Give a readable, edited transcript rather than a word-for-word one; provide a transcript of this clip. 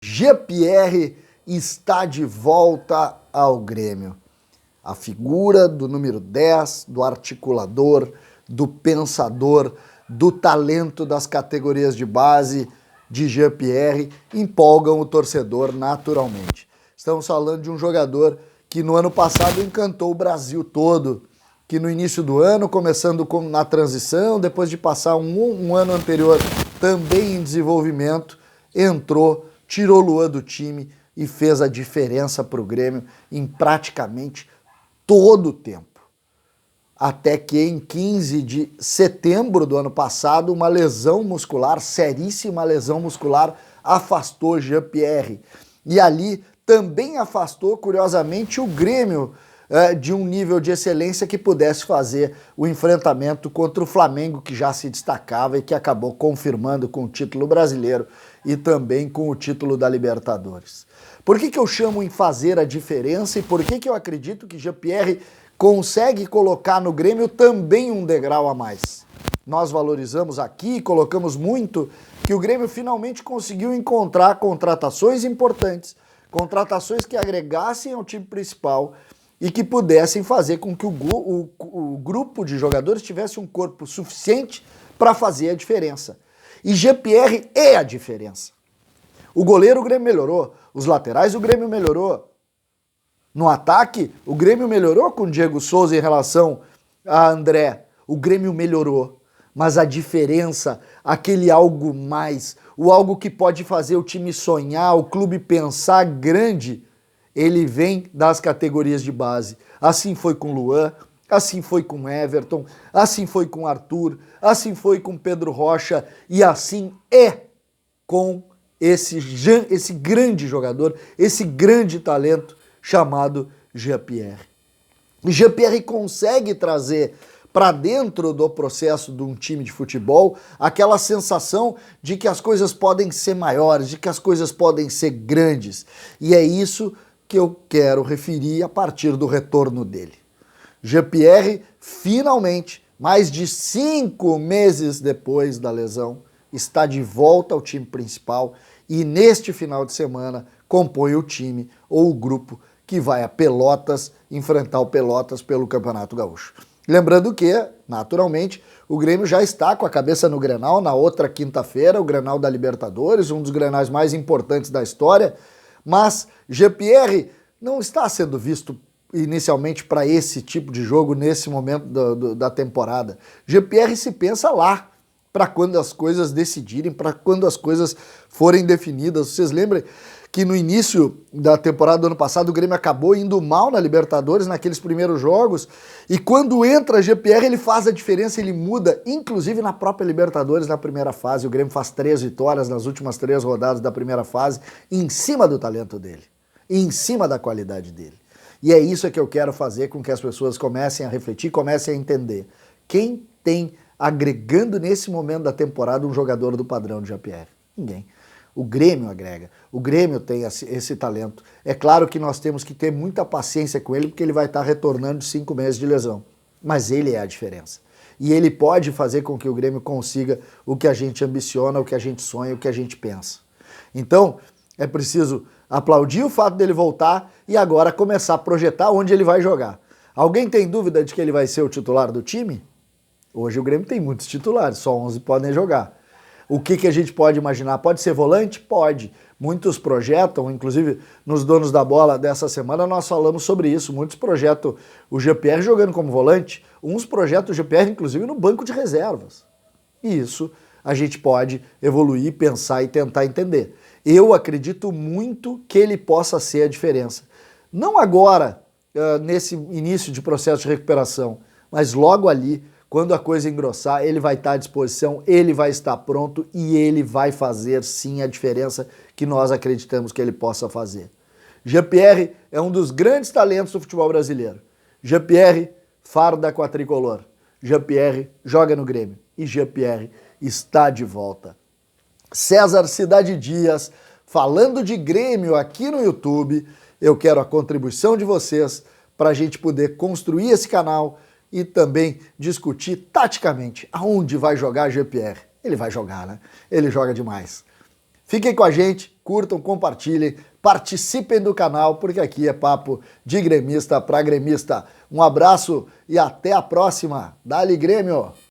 Jean-Pierre está de volta ao Grêmio. A figura do número 10, do articulador, do pensador, do talento das categorias de base de Jean-Pierre empolgam o torcedor naturalmente. Estamos falando de um jogador que no ano passado encantou o Brasil todo, que no início do ano, começando na transição, depois de passar um ano anterior também em desenvolvimento, entrou, tirou o Luan do time e fez a diferença para o Grêmio em praticamente todo o tempo. Até que em 15 de setembro do ano passado, uma lesão muscular, seríssima lesão muscular, afastou Jean-Pierre. E ali também afastou, curiosamente, o Grêmio de um nível de excelência que pudesse fazer o enfrentamento contra o Flamengo, que já se destacava e que acabou confirmando com o título brasileiro e também com o título da Libertadores. Por que eu chamo em fazer a diferença e por que eu acredito que Jean-Pierre consegue colocar no Grêmio também um degrau a mais? Nós valorizamos aqui, colocamos muito, que o Grêmio finalmente conseguiu encontrar contratações importantes, contratações que agregassem ao time principal e que pudessem fazer com que o grupo de jogadores tivesse um corpo suficiente para fazer a diferença. E Jean-Pierre é a diferença. O goleiro o Grêmio melhorou, os laterais o Grêmio melhorou. No ataque, o Grêmio melhorou com o Diego Souza em relação a André. O Grêmio melhorou. Mas a diferença, aquele algo mais, o algo que pode fazer o time sonhar, o clube pensar grande, ele vem das categorias de base. Assim foi com Luan, assim foi com Everton, assim foi com Arthur, assim foi com Pedro Rocha e assim é com esse grande jogador, esse grande talento chamado Jean-Pierre. E Jean-Pierre consegue trazer para dentro do processo de um time de futebol aquela sensação de que as coisas podem ser maiores, de que as coisas podem ser grandes. E é isso que eu quero referir a partir do retorno dele. Jean-Pierre, finalmente, mais de 5 meses depois da lesão, está de volta ao time principal e neste final de semana compõe o time ou o grupo que vai a Pelotas enfrentar o Pelotas pelo Campeonato Gaúcho. Lembrando que, naturalmente, o Grêmio já está com a cabeça no Grenal na outra quinta-feira, o Grenal da Libertadores, um dos Grenais mais importantes da história, mas Jean-Pierre não está sendo visto inicialmente para esse tipo de jogo nesse momento da temporada. Jean-Pierre se pensa lá, para quando as coisas decidirem, para quando as coisas forem definidas. Vocês lembram que no início da temporada do ano passado o Grêmio acabou indo mal na Libertadores, naqueles primeiros jogos, e quando entra Jean-Pierre ele faz a diferença, ele muda, inclusive na própria Libertadores na primeira fase. O Grêmio faz 3 vitórias nas últimas 3 rodadas da primeira fase, em cima do talento dele, em cima da qualidade dele. E é isso que eu quero fazer com que as pessoas comecem a refletir, comecem a entender. Quem tem agregando nesse momento da temporada um jogador do padrão de Jean-Pierre? Ninguém. O Grêmio agrega, o Grêmio tem esse talento. É claro que nós temos que ter muita paciência com ele, porque ele vai estar retornando de 5 meses de lesão. Mas ele é a diferença. E ele pode fazer com que o Grêmio consiga o que a gente ambiciona, o que a gente sonha, o que a gente pensa. Então, é preciso aplaudir o fato dele voltar e agora começar a projetar onde ele vai jogar. Alguém tem dúvida de que ele vai ser o titular do time? Hoje o Grêmio tem muitos titulares, só 11 podem jogar. O que a gente pode imaginar? Pode ser volante? Pode. Muitos projetam, inclusive nos Donos da Bola dessa semana nós falamos sobre isso. Muitos projetam o Jean-Pierre jogando como volante, uns projetam o Jean-Pierre inclusive no banco de reservas. E isso a gente pode evoluir, pensar e tentar entender. Eu acredito muito que ele possa ser a diferença. Não agora, nesse início de processo de recuperação, mas logo ali, quando a coisa engrossar, ele vai estar à disposição, ele vai estar pronto e ele vai fazer sim a diferença que nós acreditamos que ele possa fazer. Jean-Pierre é um dos grandes talentos do futebol brasileiro. Jean-Pierre farda com a tricolor. Jean-Pierre joga no Grêmio e Jean-Pierre está de volta. César Cidade Dias, falando de Grêmio aqui no YouTube. Eu quero a contribuição de vocês para a gente poder construir esse canal e também discutir taticamente aonde vai jogar Jean-Pierre. Ele vai jogar, né? Ele joga demais. Fiquem com a gente. curtam, compartilhem, participem do canal, porque aqui é papo de gremista para gremista. Um abraço e até a próxima. Dá-lhe Grêmio!